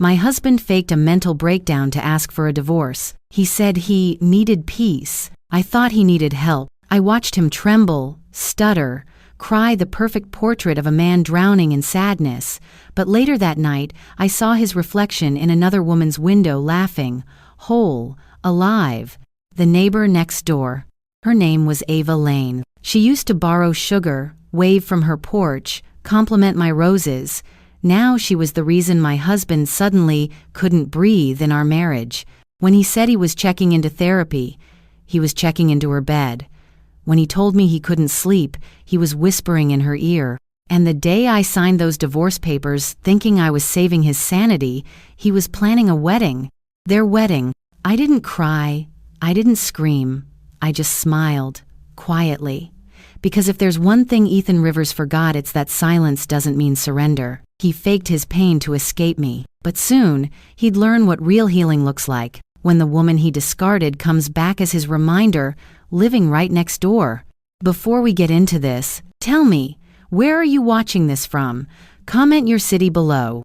My husband faked a mental breakdown to ask for a divorce. He said he needed peace. I thought he needed help. I watched him tremble, stutter, cry, the perfect portrait of a man drowning in sadness. But later that night, I saw his reflection in another woman's window, laughing, whole, alive. The neighbor next door. Her name was Ava Lane. She used to borrow sugar, wave from her porch, compliment my roses. Now she was the reason my husband suddenly couldn't breathe in our marriage. When he said he was checking into therapy, he was checking into her bed. When he told me he couldn't sleep, he was whispering in her ear. And the day I signed those divorce papers, thinking I was saving his sanity, he was planning a wedding. Their wedding. I didn't cry. I didn't scream. I just smiled, quietly. Because if there's one thing Ethan Rivers forgot, it's that silence doesn't mean surrender. He faked his pain to escape me. But soon, he'd learn what real healing looks like, when the woman he discarded comes back as his reminder, living right next door. Before we get into this, tell me, where are you watching this from? Comment your city below.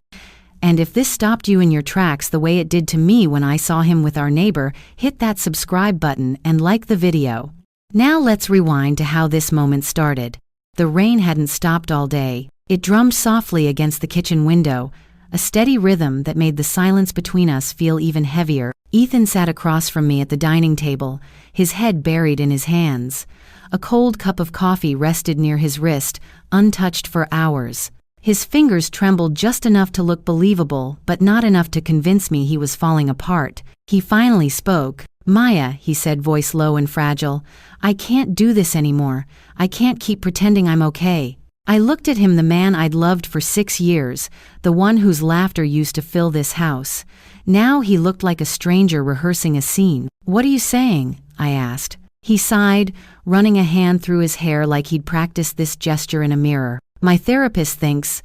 And if this stopped you in your tracks the way it did to me when I saw him with our neighbor, hit that subscribe button and like the video. Now let's rewind to how this moment started. The rain hadn't stopped all day. It drummed softly against the kitchen window, a steady rhythm that made the silence between us feel even heavier. Ethan sat across from me at the dining table, his head buried in his hands. A cold cup of coffee rested near his wrist, untouched for hours. His fingers trembled just enough to look believable, but not enough to convince me he was falling apart. He finally spoke. "Maya," he said, voice low and fragile, "I can't do this anymore. I can't keep pretending I'm okay." I looked at him, the man I'd loved for 6 years, the one whose laughter used to fill this house. Now he looked like a stranger rehearsing a scene. "What are you saying?" I asked. He sighed, running a hand through his hair like he'd practiced this gesture in a mirror. "My therapist thinks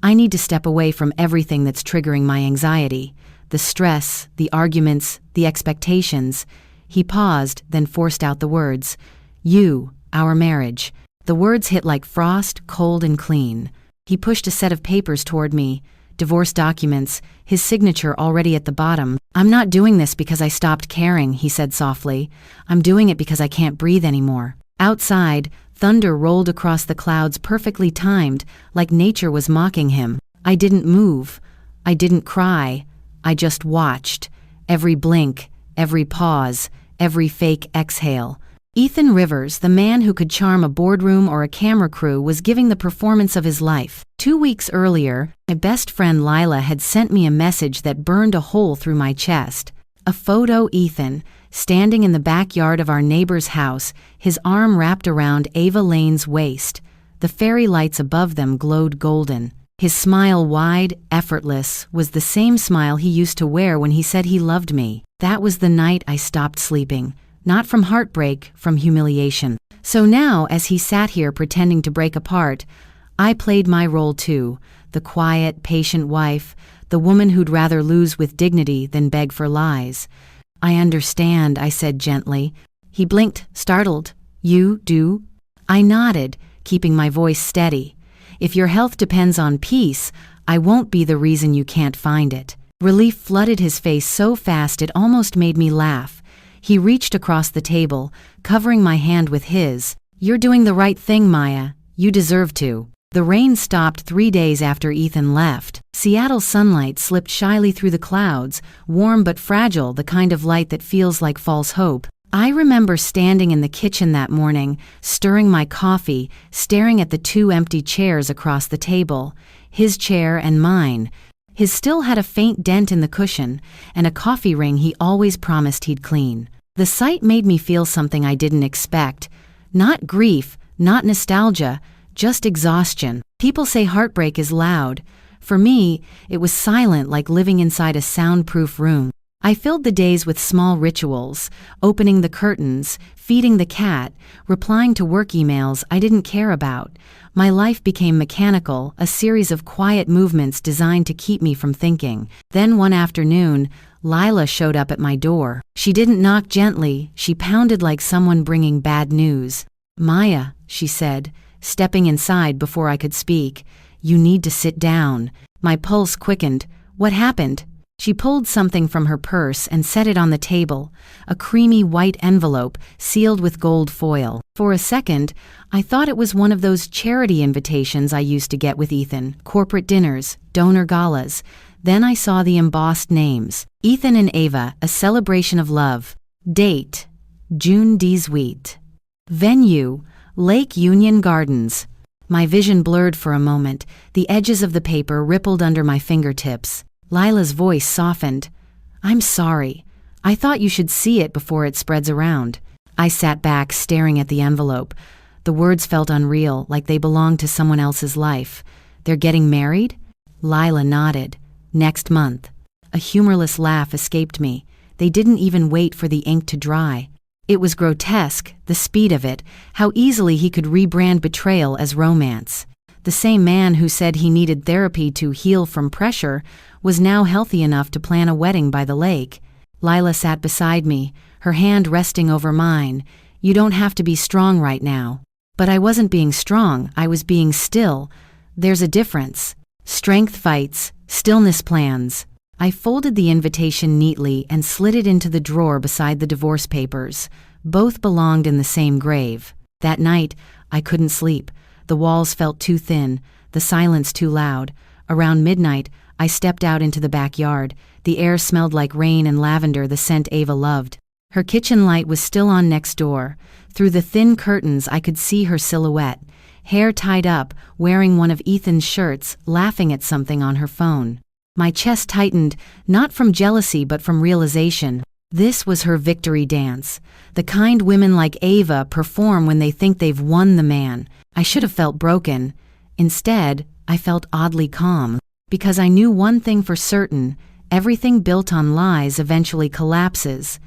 I need to step away from everything that's triggering my anxiety. The stress, the arguments, the expectations." He paused, then forced out the words, "You, our marriage." The words hit like frost, cold and clean. He pushed a set of papers toward me, divorce documents, his signature already at the bottom. "I'm not doing this because I stopped caring," he said softly. "I'm doing it because I can't breathe anymore." Outside, thunder rolled across the clouds, perfectly timed, like nature was mocking him. I didn't move. I didn't cry. I just watched. Every blink, every pause, every fake exhale. Ethan Rivers, the man who could charm a boardroom or a camera crew, was giving the performance of his life. 2 weeks earlier, my best friend Lila had sent me a message that burned a hole through my chest. A photo: Ethan, standing in the backyard of our neighbor's house, his arm wrapped around Ava Lane's waist. The fairy lights above them glowed golden. His smile, wide, effortless, was the same smile he used to wear when he said he loved me. That was the night I stopped sleeping. Not from heartbreak, from humiliation. So now, as he sat here pretending to break apart, I played my role too, the quiet, patient wife, the woman who'd rather lose with dignity than beg for lies. "I understand," I said gently. He blinked, startled. "You do?" I nodded, keeping my voice steady. "If your health depends on peace, I won't be the reason you can't find it." Relief flooded his face so fast it almost made me laugh. He reached across the table, covering my hand with his. "You're doing the right thing, Maya. You deserve to." The rain stopped 3 days after Ethan left. Seattle's sunlight slipped shyly through the clouds, warm but fragile, the kind of light that feels like false hope. I remember standing in the kitchen that morning, stirring my coffee, staring at the 2 empty chairs across the table, his chair and mine. His still had a faint dent in the cushion, and a coffee ring he always promised he'd clean. The sight made me feel something I didn't expect. Not grief, not nostalgia, just exhaustion. People say heartbreak is loud. For me, it was silent, like living inside a soundproof room. I filled the days with small rituals, opening the curtains, feeding the cat, replying to work emails I didn't care about. My life became mechanical, a series of quiet movements designed to keep me from thinking. Then one afternoon, Lila showed up at my door. She didn't knock gently, she pounded like someone bringing bad news. "Maya," she said, stepping inside before I could speak, "you need to sit down." My pulse quickened. "What happened?" She pulled something from her purse and set it on the table, a creamy white envelope sealed with gold foil. For a second, I thought it was one of those charity invitations I used to get with Ethan, corporate dinners, donor galas. Then I saw the embossed names: Ethan and Ava, a celebration of love. Date: June 18. Venue: Lake Union Gardens. My vision blurred for a moment. The edges of the paper rippled under my fingertips. Lila's voice softened. "I'm sorry. I thought you should see it before it spreads around." I sat back, staring at the envelope. The words felt unreal, like they belonged to someone else's life. "They're getting married?" Lila nodded. "Next month." A humorless laugh escaped me. They didn't even wait for the ink to dry. It was grotesque, the speed of it, how easily he could rebrand betrayal as romance. The same man who said he needed therapy to heal from pressure was now healthy enough to plan a wedding by the lake. Lila sat beside me, her hand resting over mine. "You don't have to be strong right now." But I wasn't being strong, I was being still. There's a difference. Strength fights, stillness plans. I folded the invitation neatly and slid it into the drawer beside the divorce papers. Both belonged in the same grave. That night, I couldn't sleep. The walls felt too thin, the silence too loud. Around midnight, I stepped out into the backyard. The air smelled like rain and lavender, the scent Ava loved. Her kitchen light was still on next door. Through the thin curtains, I could see her silhouette, hair tied up, wearing one of Ethan's shirts, laughing at something on her phone. My chest tightened, not from jealousy but from realization. This was her victory dance, the kind women like Ava perform when they think they've won the man. I should have felt broken. Instead, I felt oddly calm, because I knew one thing for certain: everything built on lies eventually collapses.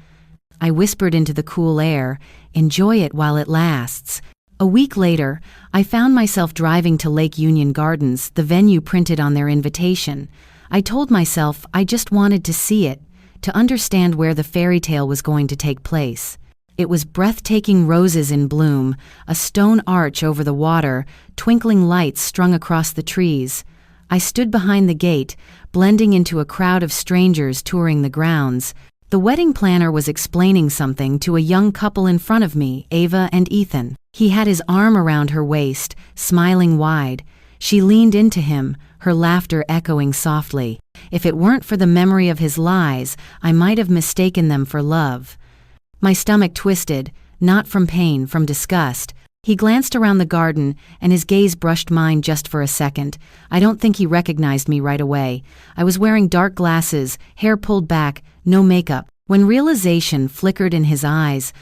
I whispered into the cool air, "Enjoy it while it lasts." A week later, I found myself driving to Lake Union Gardens, the venue printed on their invitation. I told myself I just wanted to see it, to understand where the fairy tale was going to take place. It was breathtaking roses in bloom, a stone arch over the water, twinkling lights strung across the trees. I stood behind the gate, blending into a crowd of strangers touring the grounds. The wedding planner was explaining something to a young couple in front of me, Ava and Ethan. He had his arm around her waist, smiling wide. She leaned into him, her laughter echoing softly. If it weren't for the memory of his lies, I might have mistaken them for love. My stomach twisted, not from pain, from disgust. He glanced around the garden, and his gaze brushed mine just for a second. I don't think he recognized me right away. I was wearing dark glasses, hair pulled back, no makeup. When realization flickered in his eyes,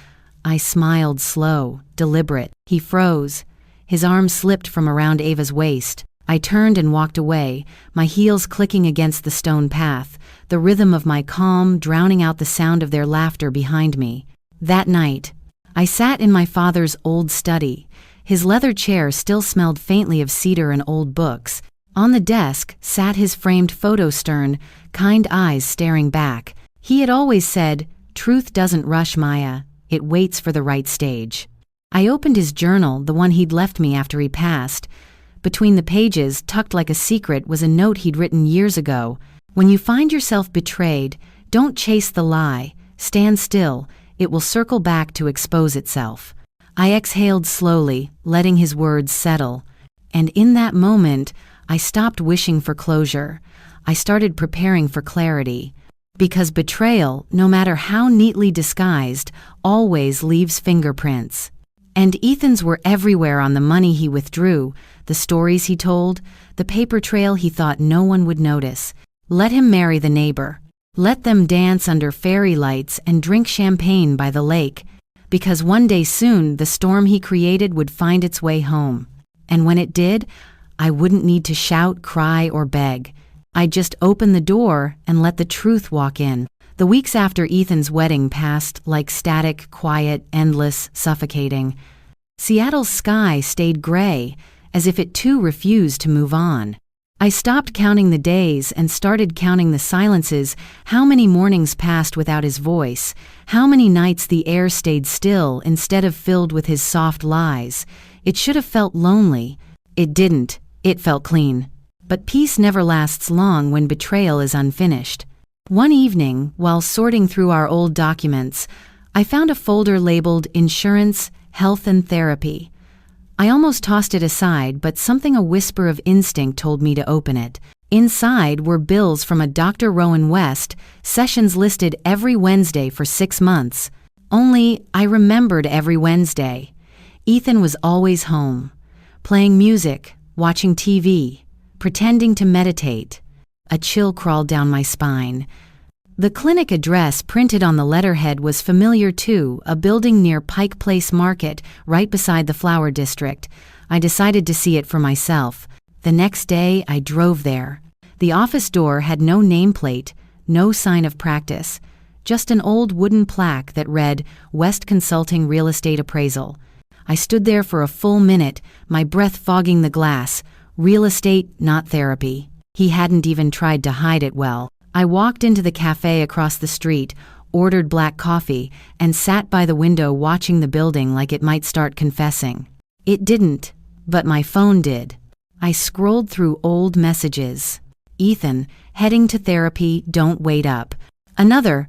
I smiled slow, deliberate. He froze. His arm slipped from around Ava's waist. I turned and walked away, my heels clicking against the stone path, the rhythm of my calm drowning out the sound of their laughter behind me. That night, I sat in my father's old study. His leather chair still smelled faintly of cedar and old books. On the desk sat his framed photo stern, kind eyes staring back. He had always said, "Truth doesn't rush, Maya. It waits for the right stage." I opened his journal, the one he'd left me after he passed. Between the pages, tucked like a secret, was a note he'd written years ago. "When you find yourself betrayed, don't chase the lie. Stand still. It will circle back to expose itself." I exhaled slowly, letting his words settle. And in that moment, I stopped wishing for closure. I started preparing for clarity. Because betrayal, no matter how neatly disguised, always leaves fingerprints. And Ethan's were everywhere: on the money he withdrew, the stories he told, the paper trail he thought no one would notice. Let him marry the neighbor. Let them dance under fairy lights and drink champagne by the lake. Because one day soon, the storm he created would find its way home. And when it did, I wouldn't need to shout, cry, or beg. I'd just open the door and let the truth walk in. The weeks after Ethan's wedding passed like static, quiet, endless, suffocating. Seattle's sky stayed gray, as if it too refused to move on. I stopped counting the days and started counting the silences. How many mornings passed without his voice? How many nights the air stayed still instead of filled with his soft lies? It should have felt lonely. It didn't. It felt clean. But peace never lasts long when betrayal is unfinished. One evening, while sorting through our old documents, I found a folder labeled Insurance, Health and Therapy. I almost tossed it aside, but something a whisper of instinct told me to open it. Inside were bills from a Dr. Rowan West, sessions listed every Wednesday for 6 months. Only, I remembered every Wednesday. Ethan was always home, playing music, watching TV, pretending to meditate. A chill crawled down my spine. The clinic address printed on the letterhead was familiar too, a building near Pike Place Market, right beside the Flower District. I decided to see it for myself. The next day, I drove there. The office door had no nameplate, no sign of practice, just an old wooden plaque that read, West Consulting Real Estate Appraisal. I stood there for a full minute, my breath fogging the glass. Real estate, not therapy. He hadn't even tried to hide it well. I walked into the cafe across the street, ordered black coffee, and sat by the window watching the building like it might start confessing. It didn't, but my phone did. I scrolled through old messages. Ethan, heading to therapy, don't wait up. Another,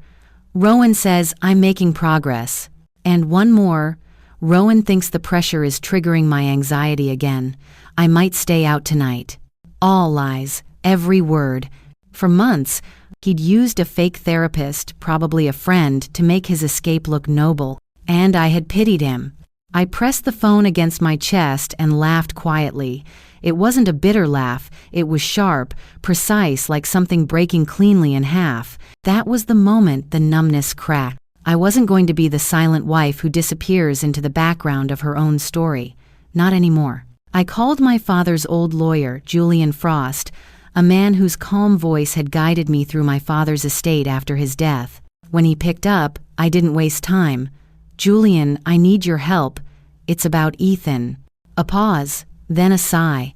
Rowan says I'm making progress. And one more, Rowan thinks the pressure is triggering my anxiety again. I might stay out tonight. All lies, every word. For months, he'd used a fake therapist, probably a friend, to make his escape look noble, and I had pitied him. I pressed the phone against my chest and laughed quietly. It wasn't a bitter laugh, it was sharp, precise, like something breaking cleanly in half. That was the moment the numbness cracked. I wasn't going to be the silent wife who disappears into the background of her own story. Not anymore. I called my father's old lawyer, Julian Frost, a man whose calm voice had guided me through my father's estate after his death. When he picked up, I didn't waste time. Julian, I need your help. It's about Ethan. A pause, then a sigh.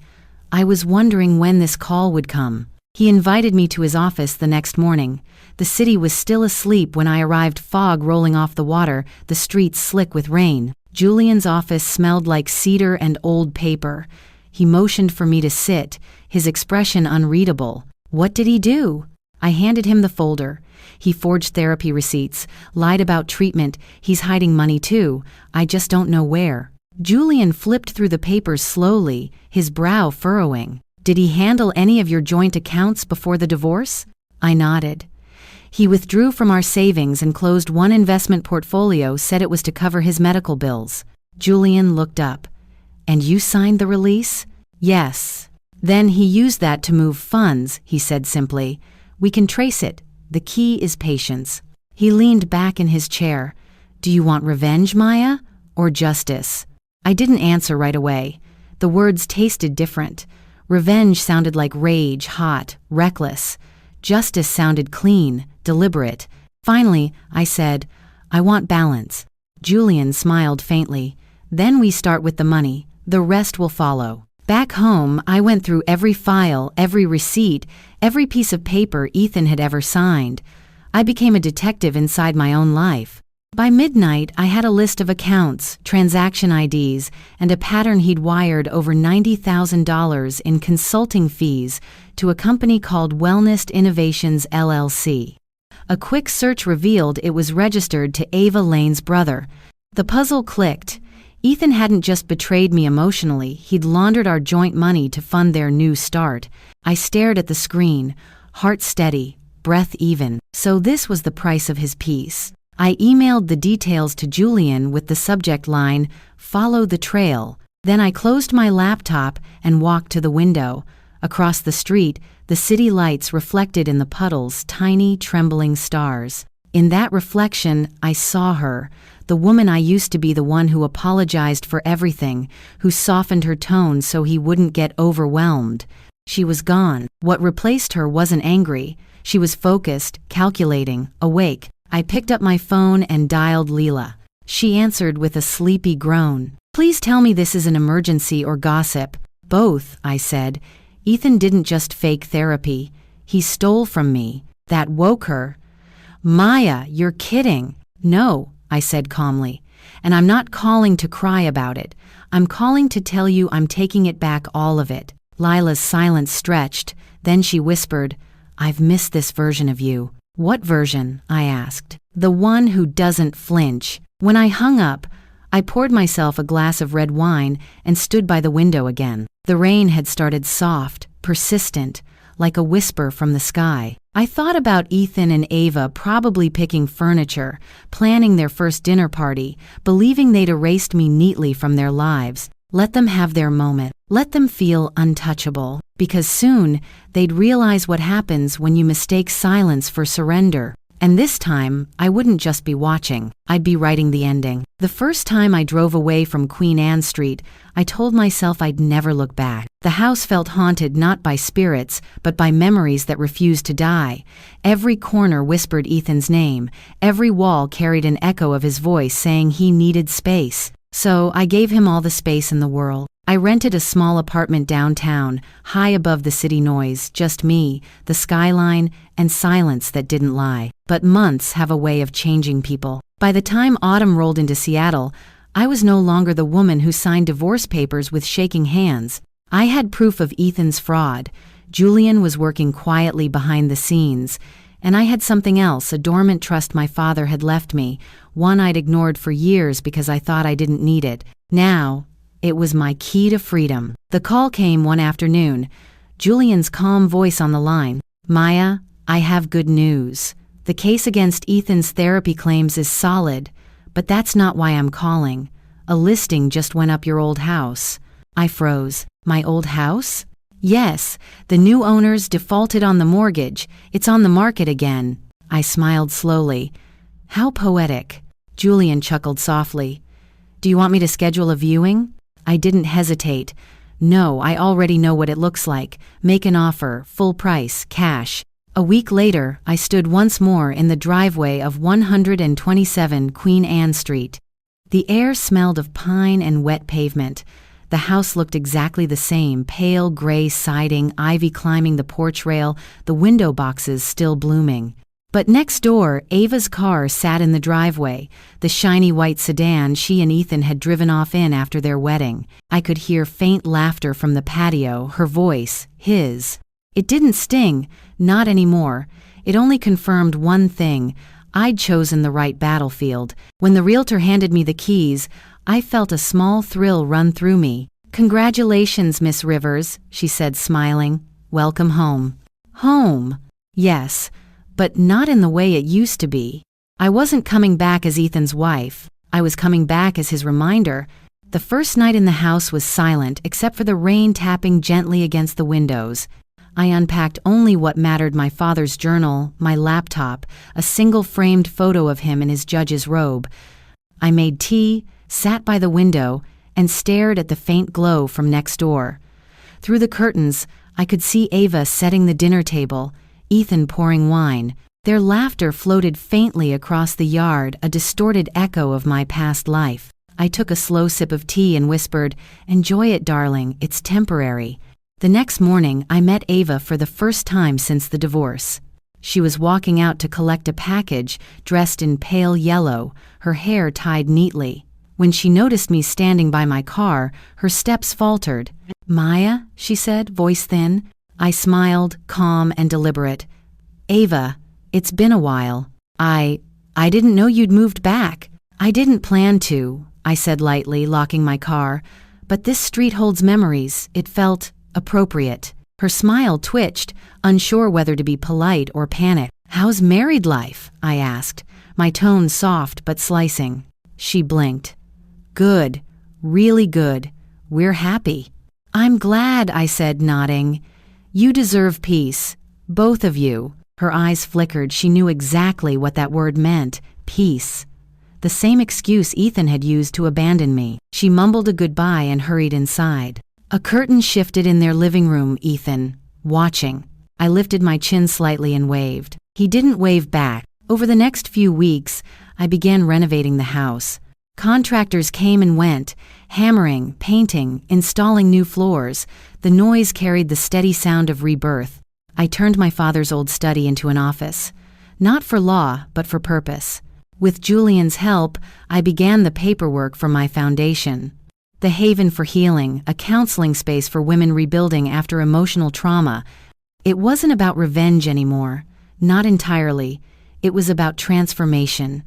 I was wondering when this call would come. He invited me to his office the next morning. The city was still asleep when I arrived, fog rolling off the water, the streets slick with rain. Julian's office smelled like cedar and old paper. He motioned for me to sit, his expression unreadable. What did he do? I handed him the folder. He forged therapy receipts, lied about treatment. He's hiding money too. I just don't know where. Julian flipped through the papers slowly, his brow furrowing. Did he handle any of your joint accounts before the divorce? I nodded. He withdrew from our savings and closed one investment portfolio, said it was to cover his medical bills. Julian looked up. And you signed the release? Yes. Then he used that to move funds, he said simply. We can trace it. The key is patience. He leaned back in his chair. Do you want revenge, Maya? Or justice? I didn't answer right away. The words tasted different. Revenge sounded like rage, hot, reckless. Justice sounded clean, deliberate. Finally, I said, I want balance. Julian smiled faintly. Then we start with the money. The rest will follow. Back home, I went through every file, every receipt, every piece of paper Ethan had ever signed. I became a detective inside my own life. By midnight, I had a list of accounts, transaction IDs, and a pattern he'd wired over $90,000 in consulting fees to a company called Wellness Innovations LLC. A quick search revealed it was registered to Ava Lane's brother. The puzzle clicked. Ethan hadn't just betrayed me emotionally, he'd laundered our joint money to fund their new start. I stared at the screen, heart steady, breath even. So this was the price of his peace. I emailed the details to Julian with the subject line, "Follow the trail." Then I closed my laptop and walked to the window. Across the street, the city lights reflected in the puddles tiny, trembling stars. In that reflection, I saw her, the woman I used to be, the one who apologized for everything, who softened her tone so he wouldn't get overwhelmed. She was gone. What replaced her wasn't angry. She was focused, calculating, awake. I picked up my phone and dialed Leela. She answered with a sleepy groan. Please tell me this is an emergency or gossip. Both, I said. Ethan didn't just fake therapy. He stole from me. That woke her. Maya, you're kidding. No, I said calmly. And I'm not calling to cry about it. I'm calling to tell you I'm taking it back, all of it. Lila's silence stretched. Then she whispered, I've missed this version of you. "What version?" I asked. "The one who doesn't flinch." When I hung up, I poured myself a glass of red wine and stood by the window again. The rain had started soft, persistent, like a whisper from the sky. I thought about Ethan and Ava probably picking furniture, planning their first dinner party, believing they'd erased me neatly from their lives. Let them have their moment. Let them feel untouchable. Because soon, they'd realize what happens when you mistake silence for surrender. And this time, I wouldn't just be watching. I'd be writing the ending. The first time I drove away from Queen Anne Street, I told myself I'd never look back. The house felt haunted not by spirits, but by memories that refused to die. Every corner whispered Ethan's name. Every wall carried an echo of his voice saying he needed space. So I gave him all the space in the world. I rented a small apartment downtown, high above the city noise, just me, the skyline, and silence that didn't lie. But months have a way of changing people. By the time autumn rolled into Seattle, I was no longer the woman who signed divorce papers with shaking hands. I had proof of Ethan's fraud. Julian was working quietly behind the scenes. And I had something else, a dormant trust my father had left me, one I'd ignored for years because I thought I didn't need it. Now, it was my key to freedom. The call came one afternoon. Julian's calm voice on the line. "Maya, I have good news. The case against Ethan's therapy claims is solid, but that's not why I'm calling. A listing just went up your old house." I froze. My old house? Yes, the new owners defaulted on the mortgage. It's on the market again. I smiled slowly. How poetic. Julian chuckled softly. "Do you want me to schedule a viewing?" I didn't hesitate. "No, I already know what it looks like. Make an offer, full price, cash." A week later, I stood once more in the driveway of 127 Queen Anne Street. The air smelled of pine and wet pavement. The house looked exactly the same, pale gray siding, ivy climbing the porch rail, the window boxes still blooming. But next door, Ava's car sat in the driveway, the shiny white sedan she and Ethan had driven off in after their wedding. I could hear faint laughter from the patio, her voice, his. It didn't sting, not anymore. It only confirmed one thing. I'd chosen the right battlefield. When the realtor handed me the keys, I felt a small thrill run through me. "Congratulations, Miss Rivers," she said, smiling. "Welcome home." Home. Yes, but not in the way it used to be. I wasn't coming back as Ethan's wife. I was coming back as his reminder. The first night in the house was silent, except for the rain tapping gently against the windows. I unpacked only what mattered: my father's journal, my laptop, a single framed photo of him in his judge's robe. I made tea, sat by the window, and stared at the faint glow from next door. Through the curtains, I could see Ava setting the dinner table, Ethan pouring wine. Their laughter floated faintly across the yard, a distorted echo of my past life. I took a slow sip of tea and whispered, "Enjoy it, darling, it's temporary." The next morning, I met Ava for the first time since the divorce. She was walking out to collect a package, dressed in pale yellow, her hair tied neatly. When she noticed me standing by my car, her steps faltered. "Maya?" she said, voice thin. I smiled, calm and deliberate. "Ava, it's been a while. I didn't know you'd moved back." "I didn't plan to," I said lightly, locking my car. "But this street holds memories. It felt appropriate." Her smile twitched, unsure whether to be polite or panic. "How's married life?" I asked, my tone soft but slicing. She blinked. "Good, really good. We're happy." "I'm glad," I said, nodding. "You deserve peace. Both of you." Her eyes flickered. She knew exactly what that word meant. Peace. The same excuse Ethan had used to abandon me. She mumbled a goodbye and hurried inside. A curtain shifted in their living room, Ethan, watching. I lifted my chin slightly and waved. He didn't wave back. Over the next few weeks, I began renovating the house. Contractors came and went, hammering, painting, installing new floors. The noise carried the steady sound of rebirth. I turned my father's old study into an office. Not for law, but for purpose. With Julian's help, I began the paperwork for my foundation. The Haven for Healing, a counseling space for women rebuilding after emotional trauma. It wasn't about revenge anymore. Not entirely. It was about transformation,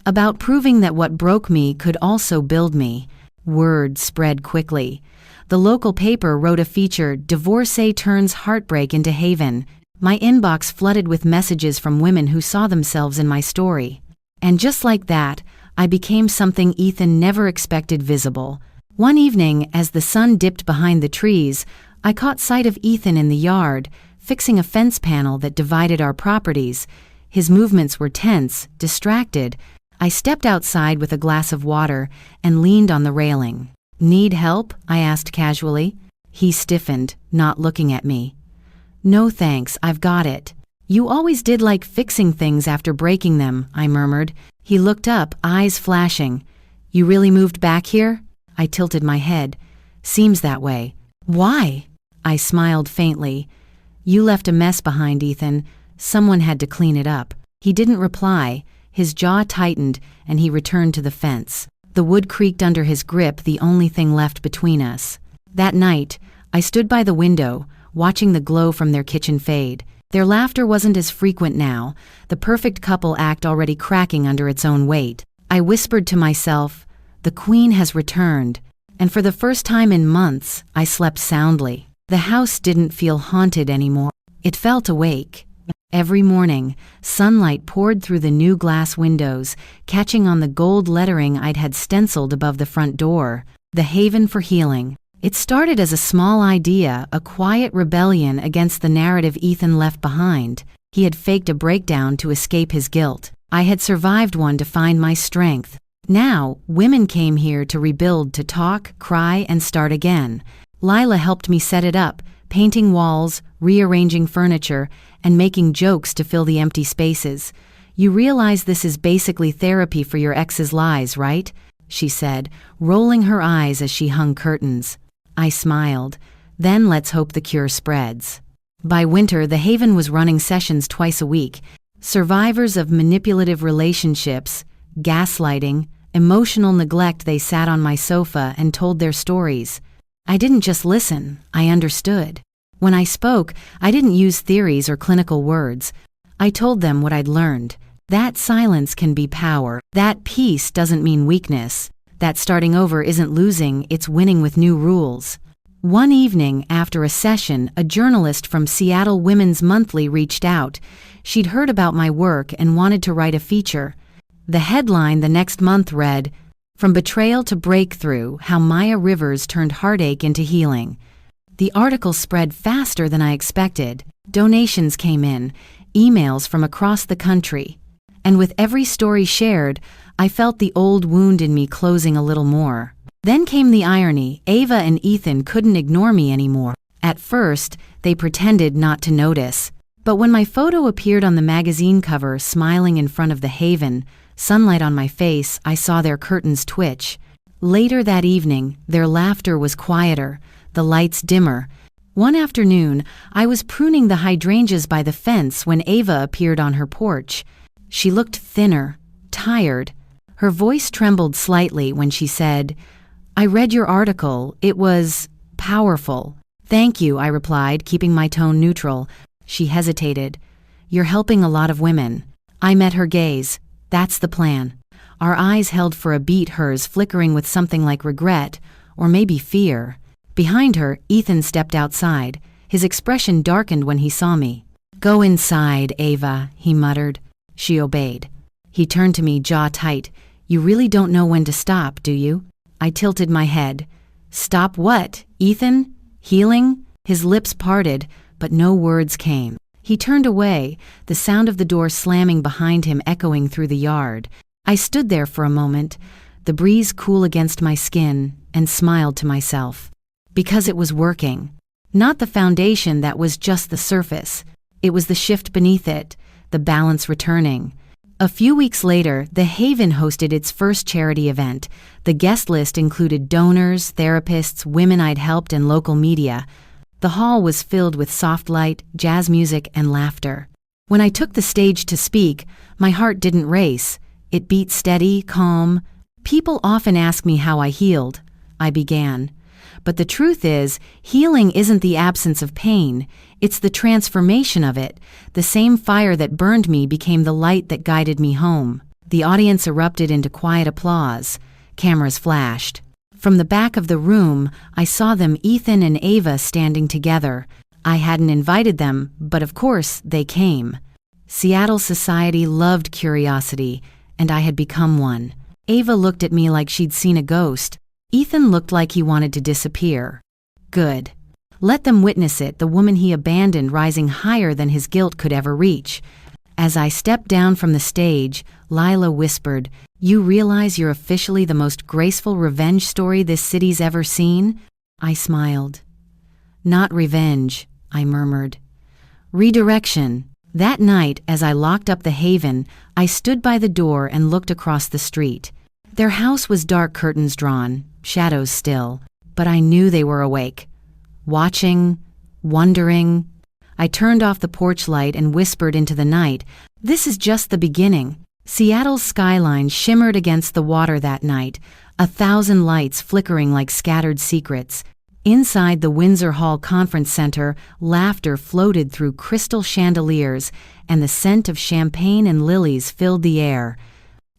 about proving that what broke me could also build me. Word spread quickly. The local paper wrote a feature, "Divorcee Turns Heartbreak into Haven." My inbox flooded with messages from women who saw themselves in my story. And just like that, I became something Ethan never expected visible. One evening, as the sun dipped behind the trees, I caught sight of Ethan in the yard, fixing a fence panel that divided our properties. His movements were tense, distracted. I stepped outside with a glass of water and leaned on the railing. "Need help?" I asked casually. He stiffened, not looking at me. "No thanks, I've got it." "You always did like fixing things after breaking them," I murmured. He looked up, eyes flashing. "You really moved back here?" I tilted my head. "Seems that way." "Why?" I smiled faintly. "You left a mess behind, Ethan. Someone had to clean it up." He didn't reply. His jaw tightened, and he returned to the fence. The wood creaked under his grip, the only thing left between us. That night, I stood by the window, watching the glow from their kitchen fade. Their laughter wasn't as frequent now, the perfect couple act already cracking under its own weight. I whispered to myself, "The queen has returned," and for the first time in months, I slept soundly. The house didn't feel haunted anymore. It felt awake. Every morning, sunlight poured through the new glass windows, catching on the gold lettering I'd had stenciled above the front door. "The Haven for Healing." It started as a small idea, a quiet rebellion against the narrative Ethan left behind. He had faked a breakdown to escape his guilt. I had survived one to find my strength. Now, women came here to rebuild, to talk, cry, and start again. Lila helped me set it up, painting walls, rearranging furniture, and making jokes to fill the empty spaces. "You realize this is basically therapy for your ex's lies, right?" she said, rolling her eyes as she hung curtains. I smiled. "Then let's hope the cure spreads." By winter, the Haven was running sessions twice a week. Survivors of manipulative relationships, gaslighting, emotional neglect, they sat on my sofa and told their stories. I didn't just listen, I understood. When I spoke, I didn't use theories or clinical words. I told them what I'd learned. That silence can be power. That peace doesn't mean weakness. That starting over isn't losing, it's winning with new rules. One evening, after a session, a journalist from Seattle Women's Monthly reached out. She'd heard about my work and wanted to write a feature. The headline the next month read, "From Betrayal to Breakthrough, How Maya Rivers Turned Heartache into Healing." The article spread faster than I expected. Donations came in, emails from across the country. And with every story shared, I felt the old wound in me closing a little more. Then came the irony. Ava and Ethan couldn't ignore me anymore. At first, they pretended not to notice. But when my photo appeared on the magazine cover, smiling in front of the Haven, sunlight on my face, I saw their curtains twitch. Later that evening, their laughter was quieter, the lights dimmer. One afternoon, I was pruning the hydrangeas by the fence when Ava appeared on her porch. She looked thinner, tired. Her voice trembled slightly when she said, "I read your article. It was powerful." "Thank you," I replied, keeping my tone neutral. She hesitated. "You're helping a lot of women." I met her gaze. "That's the plan." Our eyes held for a beat, hers flickering with something like regret, or maybe fear. Behind her, Ethan stepped outside. His expression darkened when he saw me. "Go inside, Ava," he muttered. She obeyed. He turned to me, jaw tight. "You really don't know when to stop, do you?" I tilted my head. "Stop what, Ethan? Healing?" His lips parted, but no words came. He turned away, the sound of the door slamming behind him echoing through the yard. I stood there for a moment, the breeze cool against my skin, and smiled to myself. Because it was working. Not the foundation that was just the surface. It was the shift beneath it, the balance returning. A few weeks later, the Haven hosted its first charity event. The guest list included donors, therapists, women I'd helped, and local media. The hall was filled with soft light, jazz music, and laughter. When I took the stage to speak, my heart didn't race. It beat steady, calm. "People often ask me how I healed," I began. But the truth is, healing isn't the absence of pain, it's the transformation of it. The same fire that burned me became the light that guided me home. The audience erupted into quiet applause. Cameras flashed. From the back of the room, I saw them, Ethan and Ava, standing together. I hadn't invited them, but of course, they came. Seattle society loved curiosity, and I had become one. Ava looked at me like she'd seen a ghost. Ethan looked like he wanted to disappear. Good. Let them witness it, the woman he abandoned rising higher than his guilt could ever reach. As I stepped down from the stage, Lila whispered, "You realize you're officially the most graceful revenge story this city's ever seen?" I smiled. "Not revenge," I murmured. "Redirection." That night, as I locked up the Haven, I stood by the door and looked across the street. Their house was dark, curtains drawn, shadows still, but I knew they were awake. Watching, wondering. I turned off the porch light and whispered into the night, "This is just the beginning." Seattle's skyline shimmered against the water that night, 1,000 lights flickering like scattered secrets. Inside the Windsor Hall Conference Center, laughter floated through crystal chandeliers, and the scent of champagne and lilies filled the air.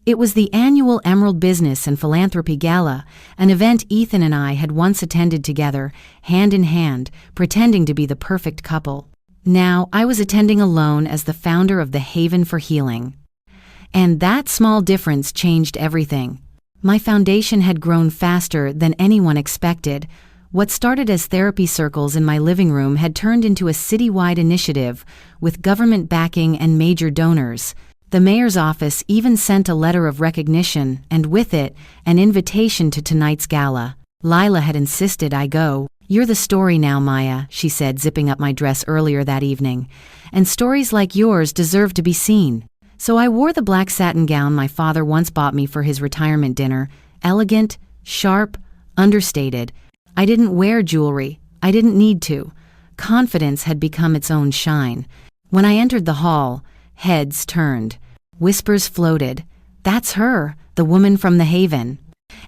It was the annual Emerald Business and Philanthropy Gala, an event Ethan and I had once attended together, hand in hand, pretending to be the perfect couple. Now I was attending alone as the founder of the Haven for Healing. And that small difference changed everything. My foundation had grown faster than anyone expected. What started as therapy circles in my living room had turned into a citywide initiative with government backing and major donors. The mayor's office even sent a letter of recognition, and with it, an invitation to tonight's gala. Lila had insisted I go. "You're the story now, Maya," she said, zipping up my dress earlier that evening. "And stories like yours deserve to be seen." So I wore the black satin gown my father once bought me for his retirement dinner, elegant, sharp, understated. I didn't wear jewelry. I didn't need to. Confidence had become its own shine. When I entered the hall, heads turned. Whispers floated. "That's her, the woman from the Haven."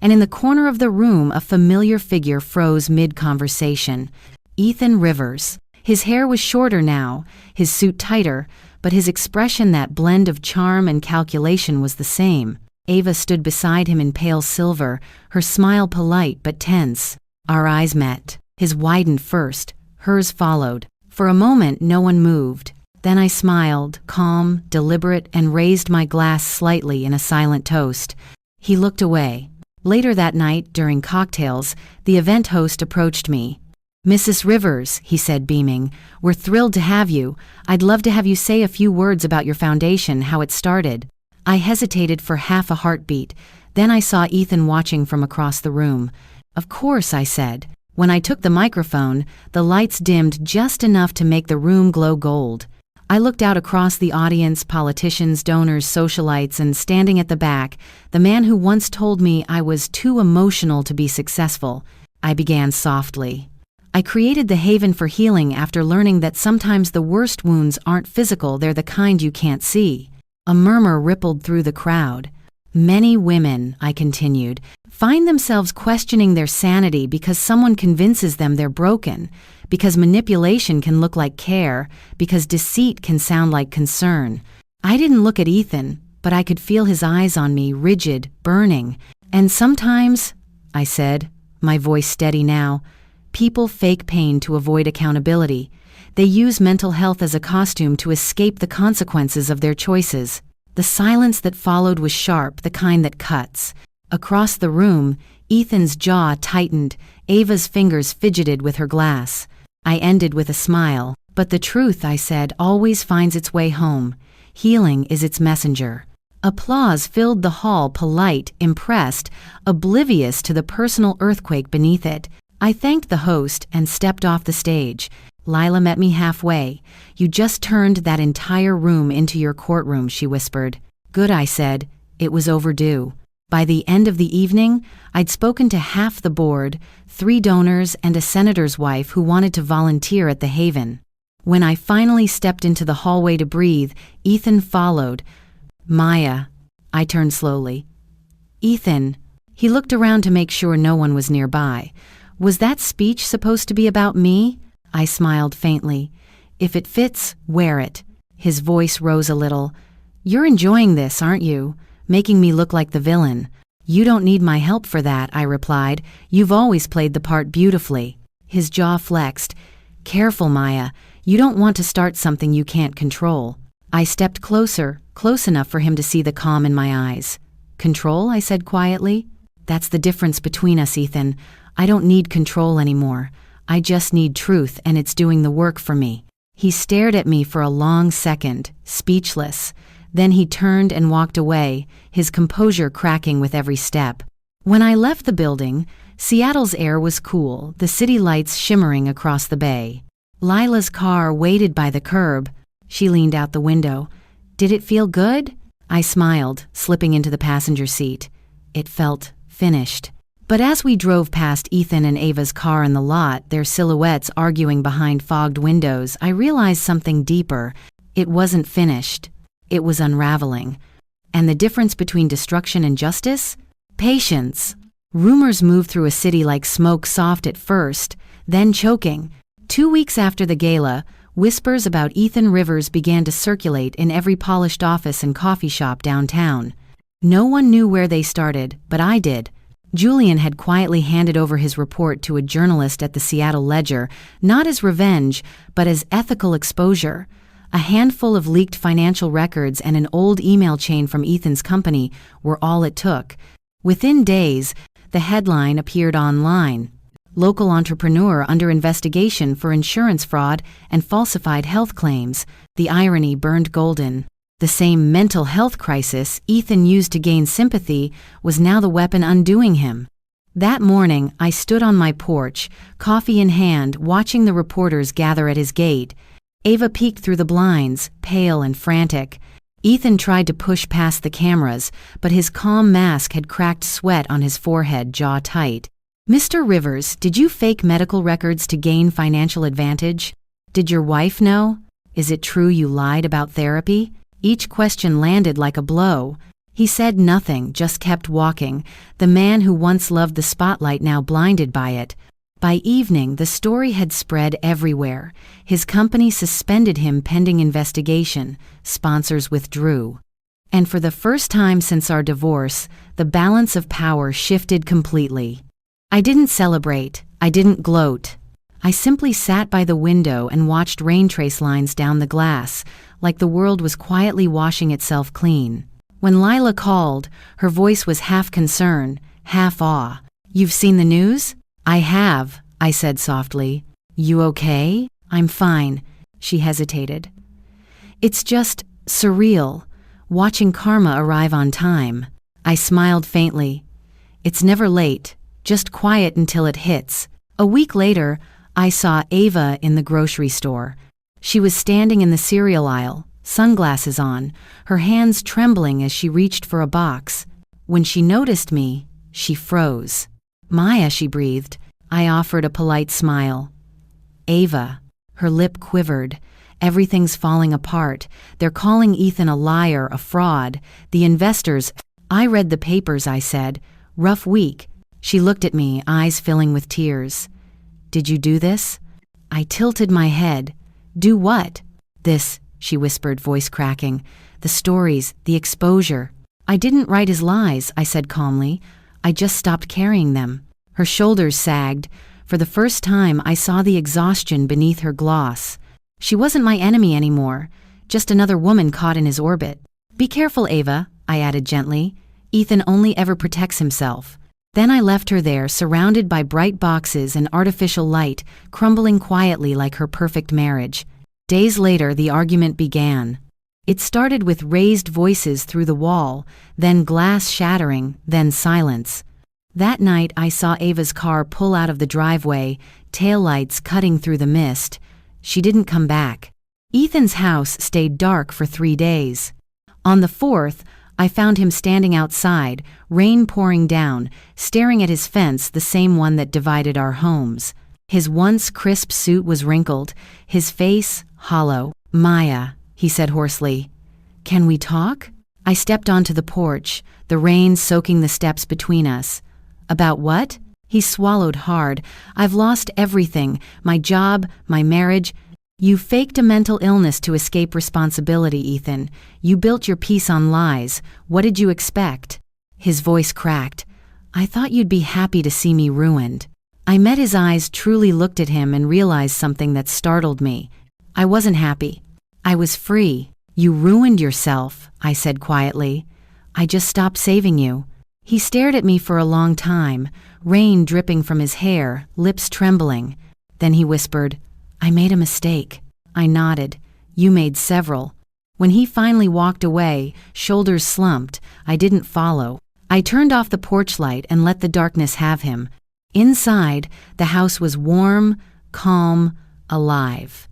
And in the corner of the room, a familiar figure froze mid-conversation. Ethan Rivers. His hair was shorter now, his suit tighter, but his expression, that blend of charm and calculation, was the same. Ava stood beside him in pale silver, her smile polite but tense. Our eyes met. His widened first, hers followed. For a moment, no one moved. Then I smiled, calm, deliberate, and raised my glass slightly in a silent toast. He looked away. Later that night, during cocktails, the event host approached me. "Mrs. Rivers," he said, beaming, "we're thrilled to have you. I'd love to have you say a few words about your foundation, how it started." I hesitated for half a heartbeat. Then I saw Ethan watching from across the room. "Of course," I said. When I took the microphone, the lights dimmed just enough to make the room glow gold. I looked out across the audience, politicians, donors, socialites, and standing at the back, the man who once told me I was too emotional to be successful. I began softly. I created the Haven for Healing after learning that sometimes the worst wounds aren't physical, they're the kind you can't see. A murmur rippled through the crowd. "Many women," I continued, "find themselves questioning their sanity because someone convinces them they're broken, because manipulation can look like care, because deceit can sound like concern." I didn't look at Ethan, but I could feel his eyes on me, rigid, burning. "And sometimes," I said, my voice steady now, "people fake pain to avoid accountability. They use mental health as a costume to escape the consequences of their choices." The silence that followed was sharp, the kind that cuts. Across the room, Ethan's jaw tightened, Ava's fingers fidgeted with her glass. I ended with a smile. "But the truth," I said, "always finds its way home. Healing is its messenger." Applause filled the hall, polite, impressed, oblivious to the personal earthquake beneath it. I thanked the host and stepped off the stage. Lila met me halfway. "You just turned that entire room into your courtroom," she whispered. "Good," I said. It was overdue. By the end of the evening, I'd spoken to half the board, 3 donors, and a senator's wife who wanted to volunteer at the Haven. When I finally stepped into the hallway to breathe, Ethan followed. "Maya." I turned slowly. "Ethan." He looked around to make sure no one was nearby. Was that speech supposed to be about me? I smiled faintly. If it fits, wear it. His voice rose a little. You're enjoying this, aren't you? Making me look like the villain. You don't need my help for that, I replied. You've always played the part beautifully. His jaw flexed. Careful, Maya. You don't want to start something you can't control. I stepped closer, close enough for him to see the calm in my eyes. Control? I said quietly. That's the difference between us, Ethan. I don't need control anymore. I just need truth, and it's doing the work for me. He stared at me for a long second, speechless. Then he turned and walked away, his composure cracking with every step. When I left the building, Seattle's air was cool, the city lights shimmering across the bay. Lila's car waited by the curb. She leaned out the window. Did it feel good? I smiled, slipping into the passenger seat. It felt finished. But as we drove past Ethan and Ava's car in the lot, their silhouettes arguing behind fogged windows, I realized something deeper. It wasn't finished. It was unraveling. And the difference between destruction and justice? Patience. Rumors moved through a city like smoke, soft at first, then choking. 2 weeks after the gala, whispers about Ethan Rivers began to circulate in every polished office and coffee shop downtown. No one knew where they started, but I did. Julian had quietly handed over his report to a journalist at the Seattle Ledger, not as revenge, but as ethical exposure. A handful of leaked financial records and an old email chain from Ethan's company were all it took. Within days, the headline appeared online. Local entrepreneur under investigation for insurance fraud and falsified health claims. The irony burned golden. The same mental health crisis Ethan used to gain sympathy was now the weapon undoing him. That morning, I stood on my porch, coffee in hand, watching the reporters gather at his gate. Ava peeked through the blinds, pale and frantic. Ethan tried to push past the cameras, but his calm mask had cracked sweat on his forehead, jaw tight. Mr. Rivers, did you fake medical records to gain financial advantage? Did your wife know? Is it true you lied about therapy? Each question landed like a blow. He said nothing, just kept walking, the man who once loved the spotlight now blinded by it. By evening, the story had spread everywhere. His company suspended him pending investigation. Sponsors withdrew. And for the first time since our divorce, the balance of power shifted completely. I didn't celebrate. I didn't gloat. I simply sat by the window and watched rain trace lines down the glass, like the world was quietly washing itself clean. When Lila called, her voice was half concern, half awe. You've seen the news? I have, I said softly. You okay? I'm fine. She hesitated. It's just surreal, watching karma arrive on time. I smiled faintly. It's never late, just quiet until it hits. A week later, I saw Ava in the grocery store. She was standing in the cereal aisle, sunglasses on, her hands trembling as she reached for a box. When she noticed me, she froze. Maya, she breathed. I offered a polite smile. Ava. Her lip quivered. Everything's falling apart. They're calling Ethan a liar, a fraud. The investors. I read the papers, I said. Rough week. She looked at me, eyes filling with tears. Did you do this? I tilted my head. Do what? This, she whispered, voice cracking. The stories, the exposure. I didn't write his lies, I said calmly. I just stopped carrying them. Her shoulders sagged. For the first time, I saw the exhaustion beneath her gloss. She wasn't my enemy anymore, just another woman caught in his orbit. Be careful, Ava, I added gently. Ethan only ever protects himself. Then I left her there, surrounded by bright boxes and artificial light, crumbling quietly like her perfect marriage. Days later, the argument began. It started with raised voices through the wall, then glass shattering, then silence. That night, I saw Ava's car pull out of the driveway, taillights cutting through the mist. She didn't come back. Ethan's house stayed dark for 3 days. On the 4th, I found him standing outside, rain pouring down, staring at his fence, the same one that divided our homes. His once crisp suit was wrinkled, his face hollow. Maya, he said hoarsely. Can we talk? I stepped onto the porch, the rain soaking the steps between us. About what? He swallowed hard. I've lost everything. My job, my marriage. You faked a mental illness to escape responsibility, Ethan. You built your peace on lies. What did you expect? His voice cracked. I thought you'd be happy to see me ruined. I met his eyes, truly looked at him, and realized something that startled me. I wasn't happy. I was free. You ruined yourself, I said quietly. I just stopped saving you. He stared at me for a long time, rain dripping from his hair, lips trembling. Then he whispered, I made a mistake. I nodded. You made several. When he finally walked away, shoulders slumped, I didn't follow. I turned off the porch light and let the darkness have him. Inside, the house was warm, calm, alive.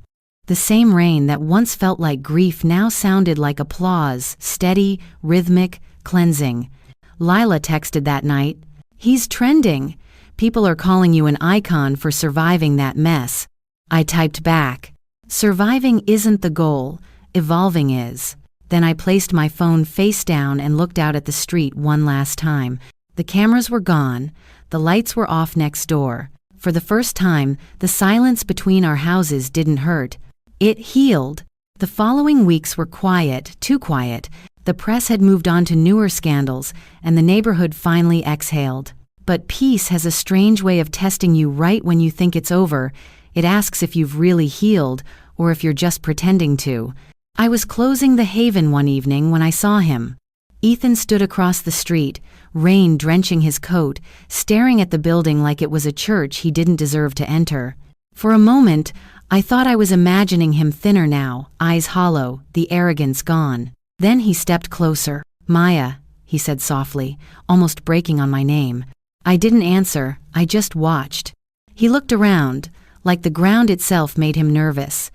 The same rain that once felt like grief now sounded like applause, steady, rhythmic, cleansing. Lila texted that night, He's trending. People are calling you an icon for surviving that mess. I typed back, Surviving isn't the goal, evolving is. Then I placed my phone face down and looked out at the street one last time. The cameras were gone. The lights were off next door. For the first time, the silence between our houses didn't hurt. It healed. The following weeks were quiet, too quiet. The press had moved on to newer scandals, and the neighborhood finally exhaled. But peace has a strange way of testing you right when you think it's over. It asks if you've really healed, or if you're just pretending to. I was closing the Haven one evening when I saw him. Ethan stood across the street, rain drenching his coat, staring at the building like it was a church he didn't deserve to enter. For a moment, I thought I was imagining him thinner now, eyes hollow, the arrogance gone. Then he stepped closer. Maya, he said softly, almost breaking on my name. I didn't answer, I just watched. He looked around, like the ground itself made him nervous.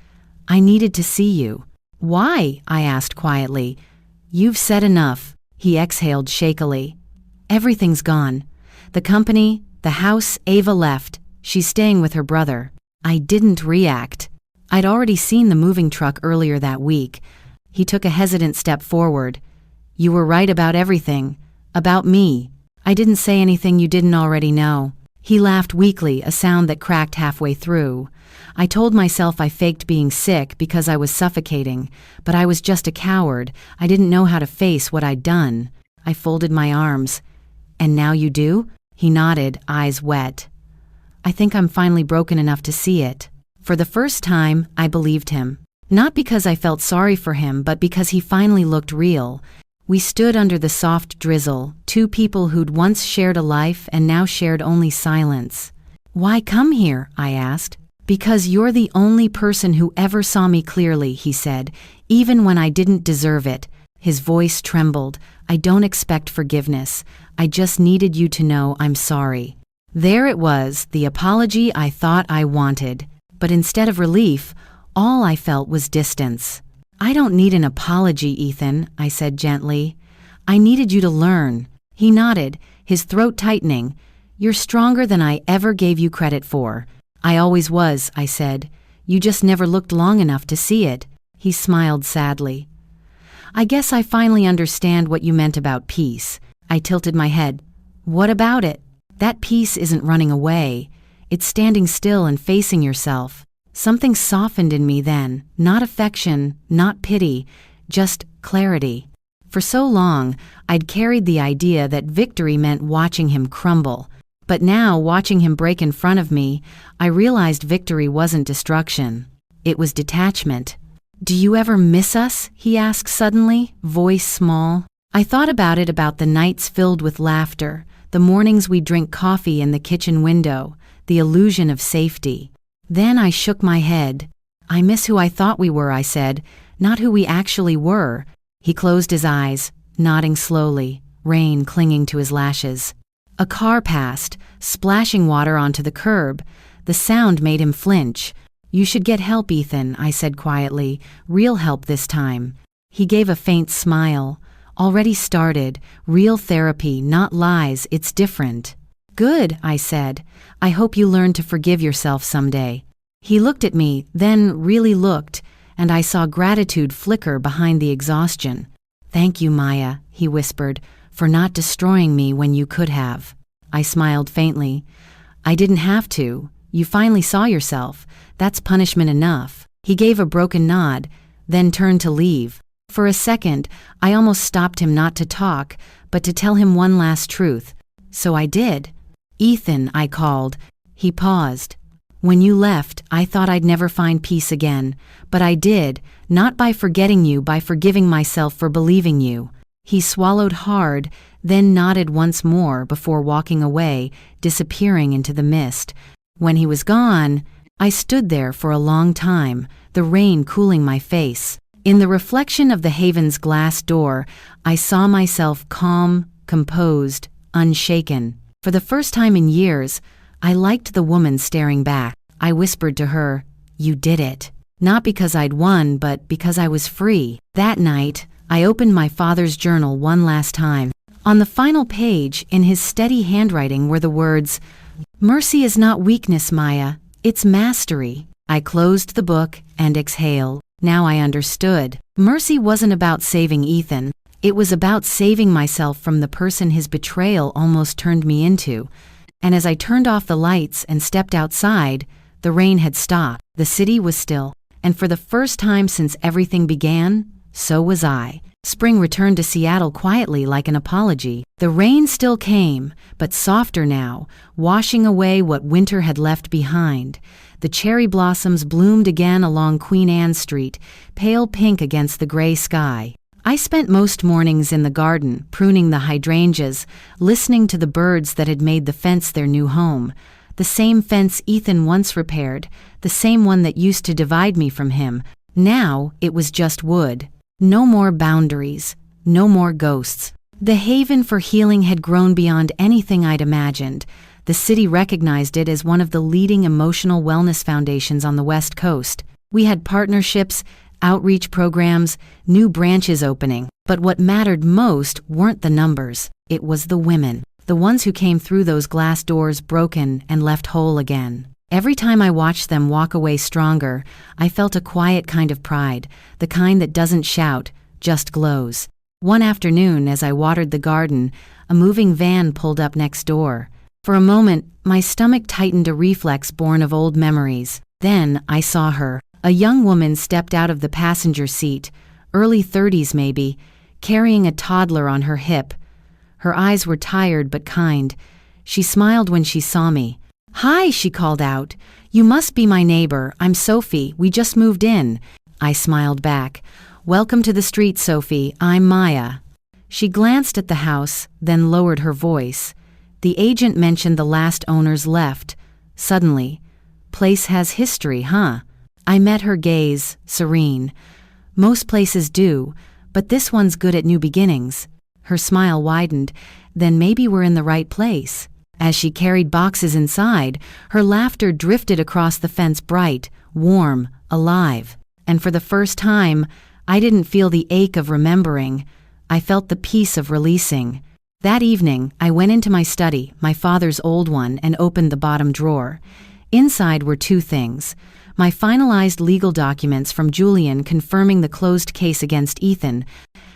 I needed to see you. Why? I asked quietly. You've said enough, he exhaled shakily. Everything's gone. The company, the house. Ava left. She's staying with her brother. I didn't react. I'd already seen the moving truck earlier that week. He took a hesitant step forward. You were right about everything. About me. I didn't say anything you didn't already know. He laughed weakly, a sound that cracked halfway through. I told myself I faked being sick because I was suffocating, but I was just a coward. I didn't know how to face what I'd done. I folded my arms. And now you do? He nodded, eyes wet. I think I'm finally broken enough to see it. For the first time, I believed him. Not because I felt sorry for him, but because he finally looked real. We stood under the soft drizzle, two people who'd once shared a life and now shared only silence. Why come here? I asked. Because you're the only person who ever saw me clearly, he said, even when I didn't deserve it. His voice trembled. I don't expect forgiveness. I just needed you to know I'm sorry. There it was, the apology I thought I wanted. But instead of relief, all I felt was distance. I don't need an apology, Ethan, I said gently. I needed you to learn. He nodded, his throat tightening. You're stronger than I ever gave you credit for. I always was, I said. You just never looked long enough to see it. He smiled sadly. I guess I finally understand what you meant about peace. I tilted my head. What about it? That peace isn't running away. It's standing still and facing yourself. Something softened in me then, not affection, not pity, just clarity. For so long, I'd carried the idea that victory meant watching him crumble. But now, watching him break in front of me, I realized victory wasn't destruction. It was detachment. Do you ever miss us? He asked suddenly, voice small. I thought about the nights filled with laughter, the mornings we'd drink coffee in the kitchen window, the illusion of safety. Then I shook my head. I miss who I thought we were, I said, not who we actually were. He closed his eyes, nodding slowly, rain clinging to his lashes. A car passed, splashing water onto the curb. The sound made him flinch. You should get help, Ethan, I said quietly, real help this time. He gave a faint smile. Already started, real therapy, not lies, it's different. Good, I said. I hope you learn to forgive yourself someday. He looked at me, then really looked, and I saw gratitude flicker behind the exhaustion. Thank you, Maya, he whispered, for not destroying me when you could have. I smiled faintly. I didn't have to. You finally saw yourself. That's punishment enough. He gave a broken nod, then turned to leave. For a second, I almost stopped him not to talk, but to tell him one last truth. So I did. Ethan, I called. He paused. When you left, I thought I'd never find peace again. But I did, not by forgetting you, by forgiving myself for believing you. He swallowed hard, then nodded once more before walking away, disappearing into the mist. When he was gone, I stood there for a long time, the rain cooling my face. In the reflection of the haven's glass door, I saw myself calm, composed, unshaken. For the first time in years, I liked the woman staring back. I whispered to her, "You did it." Not because I'd won, but because I was free. That night, I opened my father's journal one last time. On the final page, in his steady handwriting, were the words, "Mercy is not weakness, Maya. It's mastery." I closed the book and exhaled. Now I understood. Mercy wasn't about saving Ethan. It was about saving myself from the person his betrayal almost turned me into. And as I turned off the lights and stepped outside, the rain had stopped. The city was still. And for the first time since everything began, so was I. Spring returned to Seattle quietly like an apology. The rain still came, but softer now, washing away what winter had left behind. The cherry blossoms bloomed again along Queen Anne Street, pale pink against the gray sky. I spent most mornings in the garden, pruning the hydrangeas, listening to the birds that had made the fence their new home. The same fence Ethan once repaired, the same one that used to divide me from him. Now it was just wood. No more boundaries, no more ghosts. The haven for healing had grown beyond anything I'd imagined. The city recognized it as one of the leading emotional wellness foundations on the West Coast. We had partnerships, outreach programs, new branches opening. But what mattered most weren't the numbers. It was the women. The ones who came through those glass doors broken and left whole again. Every time I watched them walk away stronger, I felt a quiet kind of pride, the kind that doesn't shout, just glows. One afternoon, as I watered the garden, a moving van pulled up next door. For a moment, my stomach tightened, a reflex born of old memories. Then I saw her. A young woman stepped out of the passenger seat, early 30s maybe, carrying a toddler on her hip. Her eyes were tired but kind. She smiled when she saw me. "Hi," she called out. "You must be my neighbor. I'm Sophie. We just moved in." I smiled back. "Welcome to the street, Sophie. I'm Maya." She glanced at the house, then lowered her voice. The agent mentioned the last owners left. Suddenly, "Place has history, huh?" I met her gaze, serene. "Most places do, but this one's good at new beginnings." Her smile widened. "Then maybe we're in the right place." As she carried boxes inside, her laughter drifted across the fence, bright, warm, alive. And for the first time, I didn't feel the ache of remembering. I felt the peace of releasing. That evening, I went into my study, my father's old one, and opened the bottom drawer. Inside were two things: my finalized legal documents from Julian confirming the closed case against Ethan,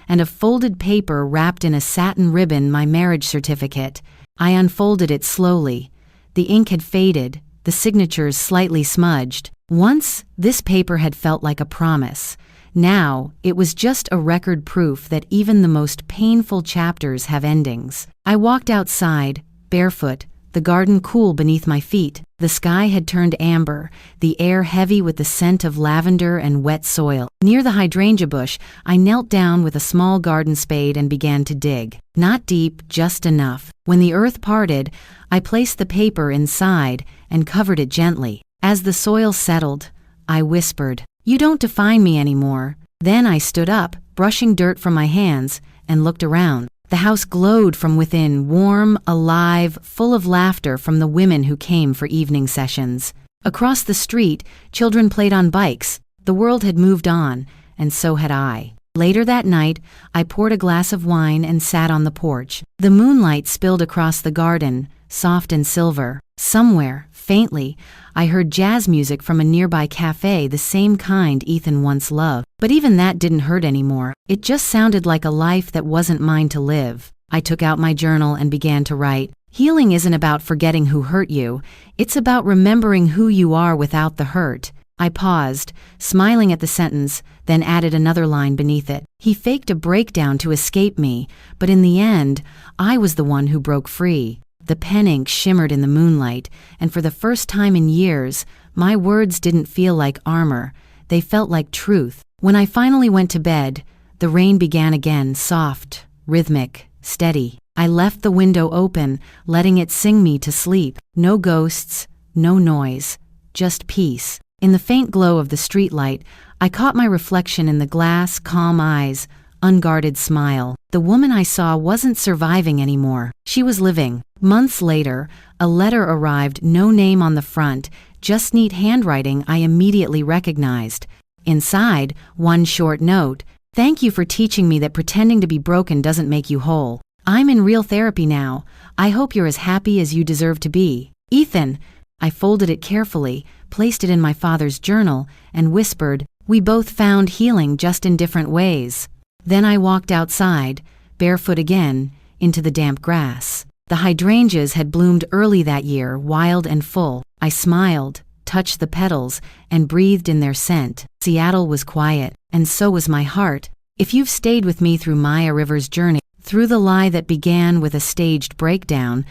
and a folded paper wrapped in a satin ribbon, my marriage certificate. I unfolded it slowly. The ink had faded, the signatures slightly smudged. Once, this paper had felt like a promise. Now, it was just a record, proof that even the most painful chapters have endings. I walked outside, barefoot, the garden cool beneath my feet. The sky had turned amber, the air heavy with the scent of lavender and wet soil. Near the hydrangea bush, I knelt down with a small garden spade and began to dig. Not deep, just enough. When the earth parted, I placed the paper inside and covered it gently. As the soil settled, I whispered, "You don't define me anymore." Then I stood up, brushing dirt from my hands, and looked around. The house glowed from within, warm, alive, full of laughter from the women who came for evening sessions. Across the street, children played on bikes. The world had moved on, and so had I. Later that night, I poured a glass of wine and sat on the porch. The moonlight spilled across the garden, soft and silver. Somewhere, faintly, I heard jazz music from a nearby cafe, the same kind Ethan once loved. But even that didn't hurt anymore. It just sounded like a life that wasn't mine to live. I took out my journal and began to write. Healing isn't about forgetting who hurt you, it's about remembering who you are without the hurt. I paused, smiling at the sentence, then added another line beneath it. He faked a breakdown to escape me, but in the end, I was the one who broke free. The pen ink shimmered in the moonlight, and for the first time in years, my words didn't feel like armor. They felt like truth. When I finally went to bed, the rain began again, soft, rhythmic, steady. I left the window open, letting it sing me to sleep. No ghosts, no noise, just peace. In the faint glow of the streetlight, I caught my reflection in the glass, calm eyes, unguarded smile. The woman I saw wasn't surviving anymore. She was living. Months later, a letter arrived, no name on the front, just neat handwriting I immediately recognized. Inside, one short note: "Thank you for teaching me that pretending to be broken doesn't make you whole. I'm in real therapy now. I hope you're as happy as you deserve to be. Ethan." I folded it carefully, placed it in my father's journal, and whispered, "We both found healing, just in different ways." Then I walked outside, barefoot again, into the damp grass. The hydrangeas had bloomed early that year, wild and full. I smiled, touched the petals, and breathed in their scent. Seattle was quiet, and so was my heart. If you've stayed with me through Maya River's journey, through the lie that began with a staged breakdown,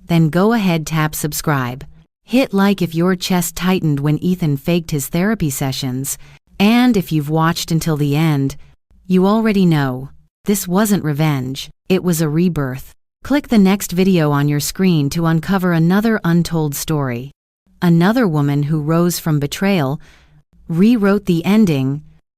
then go ahead, tap subscribe. Hit like if your chest tightened when Ethan faked his therapy sessions. And if you've watched until the end, you already know. This wasn't revenge. It was a rebirth. Click the next video on your screen to uncover another untold story. Another woman who rose from betrayal, rewrote the ending,